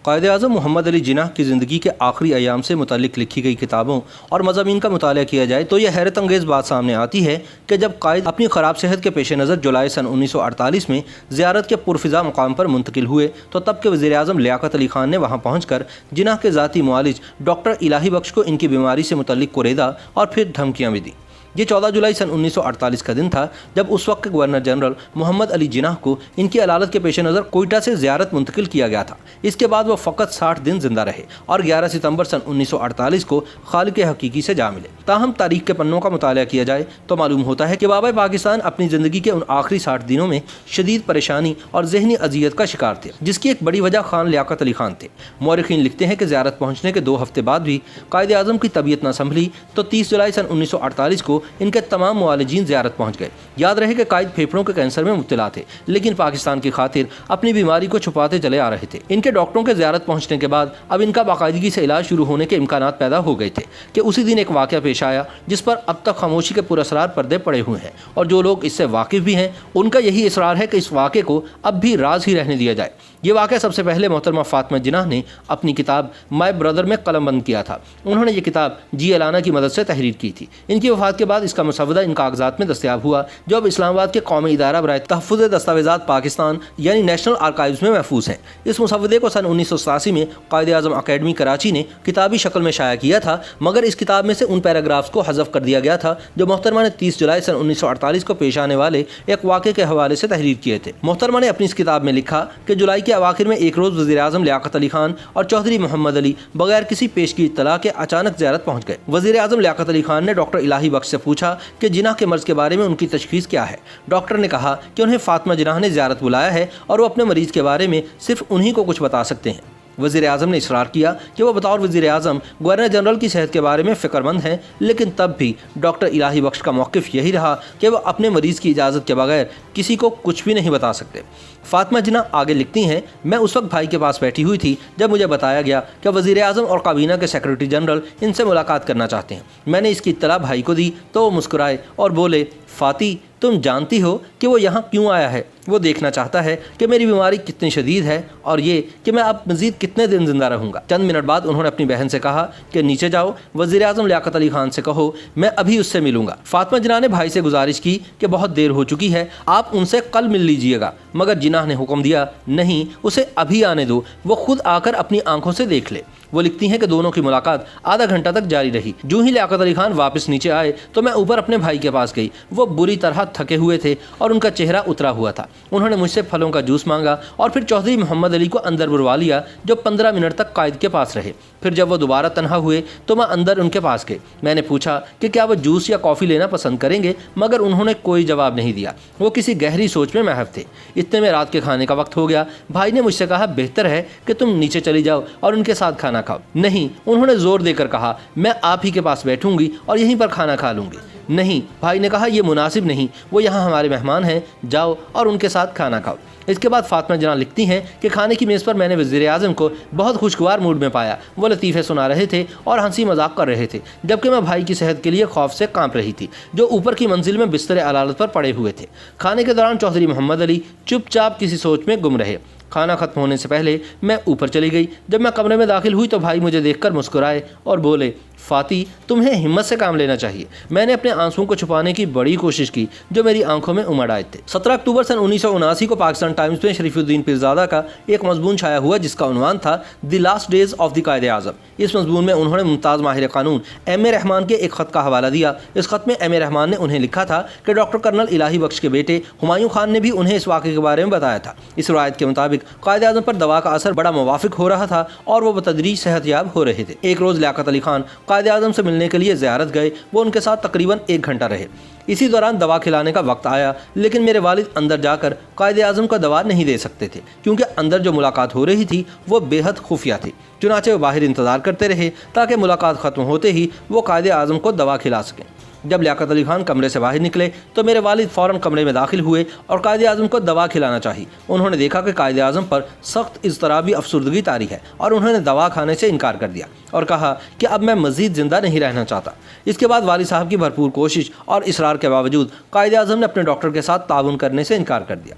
कायद-ए-आज़म मोहम्मद अली जिन्नाह की ज़िंदगी के आखिरी अयाम से मुतल्लिक़ लिखी गई किताबों और मज़ामीन का मुताला किया जाए तो यह हैरत अंगेज़ बात सामने आती है कि जब कायद अपनी ख़राब सेहत के पेश नज़र जुलाई सन 1948 में ज़ियारत के पुरफ़िज़ा मुकाम पर मुंतकिल हुए तो तब के वज़ीर-ए-आज़म लियाक़त अली ख़ान ने वहाँ पहुँचकर जिन्नाह के ज़ाती मुआलिज डॉक्टर इलाही बख्श को इनकी बीमारी से मुतल्लिक़ कुरेदा और फिर धमकियाँ भी दी। ये 14 जुलाई सन 1948 का दिन था जब उस वक्त के गवर्नर जनरल मोहम्मद अली जिन्नाह को इनकी अदालत के पेश नज़र कोयटा से ज़ियारत मुंतकिल किया गया था। इसके बाद वो फ़कत 60 दिन जिंदा रहे और 11 सितंबर सन 1948 को खालिक हकीकी से जा मिले। ताहम तारीख के पन्नों का मुताला किया जाए तो मालूम होता है कि बाबा पाकिस्तान अपनी ज़िंदगी के उन आखिरी 60 दिनों में शदीद परेशानी और जहनी अजियत का शिकार थे, जिसकी एक बड़ी वजह खान लियाक़त अली ख़ान थे। मौरख़ीन लिखते हैं कि ज़ियारत पहुँचने के 2 हफ्ते बाद भी कायद-ए-आज़म की तबीयत न संभली तो 30 जुलाई सन 1948 को इनके तमाम मुआलिजीन ज़ियारत पहुँच गए। याद रहे कि कायद फेफड़ों के कैंसर में मुब्तला थे, लेकिन पाकिस्तान की खातिर अपनी बीमारी को छुपाते चले आ रहे थे। इनके डॉक्टरों के ज़ियारत पहुँचने के बाद अब इनका बाकायदगी से इलाज शुरू होने के इम्कानात पैदा हो गए थे कि उसी दिन एक वाक़या पेश आया जिस पर अब तक खामोशी के पुरअसरार पर्दे पड़े हुए हैं और जो लोग इससे वाकिफ़ भी हैं उनका यही इसरार है कि इस वाक़े को अब भी राज ही रहने दिया जाए। ये वाक़या सबसे पहले मोहतरमा फ़ातिमा जिन्नाह ने अपनी किताब माय ब्रदर में कलमबंद किया था। उन्होंने ये किताब जी एलाना की मदद से तहरीर की थी। इनकी वफ़ात के बाद इसका मसवदा इन कागजात में दस्तयाब हुआ जो अब इस्लामाबाद के कौमी इदारा बराए तहफ़्फ़ुज़ दस्तावेज़ात पाकिस्तान यानी नेशनल आर्काइव्स में महफूज हैं। इस मसवदे को सन 1987 में कायद-ए-आज़म अकेडमी कराची ने किताबी शक्ल में शाया किया था, मगर इस किताब में से उन पैराग्राफ्स को हज़फ कर दिया गया था जो मोहतरमा ने 30 जुलाई सन 1948 को पेश आने वाले एक वाक़े के हवाले से तहरीर किए थे। मोहतरमा ने अपनी इस किताब में लिखा कि जुलाई के अवाखिर में एक रोज़ वज़ीर-ए-आज़म लियाक़त अली ख़ान और चौधरी मोहम्मद अली बगैर किसी पेश की इत्तला के अचानक ज़ियारत पहुँच गए। वज़ीर-ए-आज़म लियाक़त अली ख़ान ने डॉक्टर इलाही बख्श से पूछा कि जिन्नाह के मर्ज़ के बारे में उनकी तशख़ीस क्या है। डॉक्टर ने कहा कि उन्हें फ़ातिमा जिन्नाह ने ज़ियारत बुलाया है और वो अपने मरीज़ के बारे में सिर्फ उन्हीं को कुछ बता सकते हैं। वज़ीर-ए-आज़म ने इसरार किया कि वो बतौर वज़ीर-ए-आज़म गवर्नर जनरल की सेहत के बारे में फ़िक्रमंद हैं, लेकिन तब भी डॉक्टर इलाही बख्श का मौक़िफ़ यही रहा कि वह अपने मरीज़ की इजाज़त के बगैर किसी को कुछ भी नहीं बता सकते। फ़ातिमा जिन्नाह आगे लिखती हैं, मैं उस वक्त भाई के पास बैठी हुई थी जब मुझे बताया गया कि वज़ीर-ए-आज़म और काबीना के सेक्रेटरी जनरल इनसे मुलाकात करना चाहते हैं। मैंने इसकी इत्तला भाई को दी तो वो मुस्कुराए और बोले, फ़ाती तुम जानती हो कि वो यहाँ क्यों आया है? वो देखना चाहता है कि मेरी बीमारी कितनी शदीद है और ये कि मैं अब मज़ीद कितने दिन ज़िंदा रहूँगा। चंद मिनट बाद उन्होंने अपनी बहन से कहा कि नीचे जाओ, वज़ीर-ए-आज़म लियाक़त अली ख़ान से कहो मैं अभी उससे मिलूँगा। फ़ातिमा जिन्नाह ने भाई से गुजारिश की कि बहुत देर हो चुकी है, आप उनसे कल मिल लीजिएगा, मगर जिन्नाह ने हुक्म दिया नहीं, उसे अभी आने दो, वो खुद आकर अपनी आंखों से देख ले। वो लिखती हैं कि दोनों की मुलाकात आधा घंटा तक जारी रही। जो ही लियाक़त अली ख़ान वापस नीचे आए तो मैं ऊपर अपने भाई के पास गई। वो बुरी तरह थके हुए थे और उनका चेहरा उतरा हुआ था। उन्होंने मुझसे फलों का जूस मांगा और फिर चौधरी मोहम्मद अली को अंदर बुलवा लिया जो 15 मिनट तक कायद के पास रहे। फिर जब वो दोबारा तन्हा हुए तो मैं अंदर उनके पास गई। मैंने पूछा कि क्या वो जूस या कॉफ़ी लेना पसंद करेंगे, मगर उन्होंने कोई जवाब नहीं दिया। वो किसी गहरी सोच में महव थे। इतने में रात के खाने का वक्त हो गया। भाई ने मुझसे कहा बेहतर है कि तुम नीचे चली जाओ और उनके साथ खाना खाओ। नहीं, उन्होंने ज़ोर देकर कहा मैं आप ही के पास बैठूंगी और यहीं पर खाना खा लूँगी। नहीं, भाई ने कहा यह मुनासिब नहीं, वो यहाँ हमारे मेहमान हैं, जाओ और उनके साथ खाना खाओ। इसके बाद फ़ातिमा जिन्नाह लिखती हैं कि खाने की मेज़ पर मैंने वज़ीर-ए-आज़म को बहुत खुशगवार मूड में पाया। वो लतीफ़े सुना रहे थे और हंसी मजाक कर रहे थे, जबकि मैं भाई की सेहत के लिए खौफ से कांप रही थी जो ऊपर की मंजिल में बिस्तर अदालत पर पड़े हुए थे। खाने के दौरान चौधरी मोहम्मद अली चुपचाप किसी सोच में गुम रहे। खाना खत्म होने से पहले मैं ऊपर चली गई। जब मैं कमरे में दाखिल हुई तो भाई मुझे देखकर मुस्कुराए और बोले, फ़ाती तुम्हें हिम्मत से काम लेना चाहिए। मैंने अपने आंसुओं को छुपाने की बड़ी कोशिश की जो मेरी आंखों में उमड़ आए थे। 17 अक्टूबर सन 1979 को पाकिस्तान टाइम्स में शरीफुद्दीन पीरज़ादा का एक मज़मून छाया हुआ जिसका उन्वान था the last days of the Quaid-e-Azam. इस मज़मून में उन्होंने मुमताज़ माहिर क़ानून M.A. रहमान के एक ख़त का हवाला दिया। इस ख़त में M.A. रहमान ने उन्हें लिखा था कि डॉक्टर कर्नल इलाही बख्श के बेटे हुमायूं खान ने भी उन्हें इस वाक़े के बारे में बताया था। इस रवायत के मुताबिक कायद-ए-आज़म पर दवा का असर बड़ा मुवाफ़िक हो रहा था और वो बतदरीज सेहतयाब हो रहे थे। एक रोज़ लियाक़त अली ख़ान कायद-ए-आज़म से मिलने के लिए ज़ियारत गए। वो उनके साथ तकरीबन 1 घंटा रहे। इसी दौरान दवा खिलाने का वक्त आया, लेकिन मेरे वालिद अंदर जाकर कायद-ए-आज़म का दवा नहीं दे सकते थे क्योंकि अंदर जो मुलाकात हो रही थी वो बेहद खुफिया थी। चुनाचे वो बाहर इंतज़ार करते रहे ताकि मुलाकात ख़त्म होते ही वो कायद-ए-आज़म को दवा खिला सकें। जब लियाकत अली खान कमरे से बाहर निकले तो मेरे वालिद फ़ौरन कमरे में दाखिल हुए और कायद आज़म को दवा खिलाना चाहिए। उन्होंने देखा कि कायद आज़म पर सख्त इज़्तिराबी अफसरदगी तारी है और उन्होंने दवा खाने से इनकार कर दिया और कहा कि अब मैं मज़ीद ज़िंदा नहीं रहना चाहता। इसके बाद वालिद साहब की भरपूर कोशिश और इसरार के बावजूद कायद आज़म ने अपने डॉक्टर के साथ ताउन करने से इनकार कर दिया।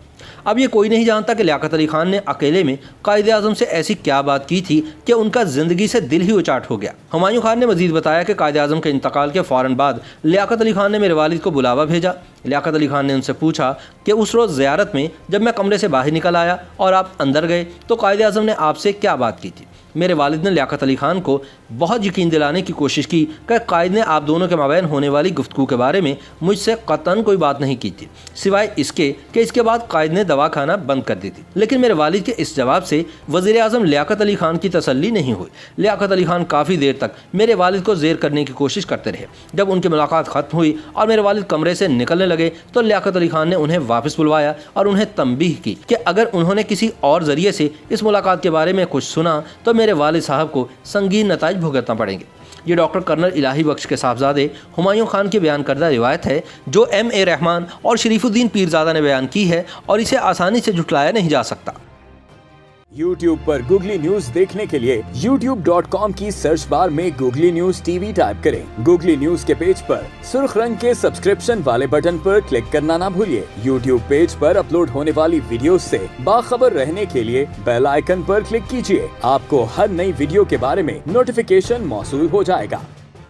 अब ये कोई नहीं जानता कि लियाकत अली खान ने अकेले में कायद आज़म से ऐसी क्या बात की थी कि उनका ज़िंदगी से दिल ही उचाट हो गया। हुमायूं खान ने मजीद बताया कि कायद आज़म के इंतकाल के फ़ौरन बाद लियाकत अली खान ने मेरे वालिद को बुलावा भेजा। लियाकत अली खान ने उनसे पूछा कि उस रोज़ ज़ियारत में जब मैं कमरे से बाहर निकल आया और आप अंदर गए तो कायद आज़म ने आपसे क्या बात की थी। मेरे वालिद ने लियाकत अली खान को बहुत यकीन दिलाने की कोशिश की कि कायद ने आप दोनों के माबैन होने वाली गुफ्तगू के बारे में मुझसे कतन कोई बात नहीं की थी, सिवाय इसके कि इसके बाद कायद ने दवा खाना बंद कर दी थी। लेकिन मेरे वालिद के इस जवाब से वज़ीर आज़म लियाकत अली खान की तसल्ली नहीं हुई। लियाकत अली खान काफ़ी देर तक मेरे वालिद को ज़ेर करने की कोशिश करते रहे। जब उनकी मुलाकात ख़त्म हुई और मेरे वालिद कमरे से निकलने लगे तो लियाकत अली खान ने उन्हें वापस बुलवाया और उन्हें तंबीह की कि अगर उन्होंने किसी और ज़रिए से इस मुलाकात के बारे में कुछ सुना तो मेरे वालिद साहब को संगीन नताइज भुगतना पड़ेंगे। ये डॉक्टर कर्नल इलाही बख्श के साहबजादे हुमायूं खान की बयान करदा रिवायत है जो M.A. रहमान और शरीफुद्दीन पीरजादा ने बयान की है और इसे आसानी से झुटलाया नहीं जा सकता। YouTube पर गूगली न्यूज देखने के लिए youtube.com की सर्च बार में गूगली न्यूज TV टाइप करें। गूगली न्यूज के पेज पर सुर्ख रंग के सब्सक्रिप्शन वाले बटन पर क्लिक करना ना भूलिए। YouTube पेज पर अपलोड होने वाली वीडियोस से बाखबर रहने के लिए बेल आइकन पर क्लिक कीजिए। आपको हर नई वीडियो के बारे में नोटिफिकेशन मौसूल हो जाएगा।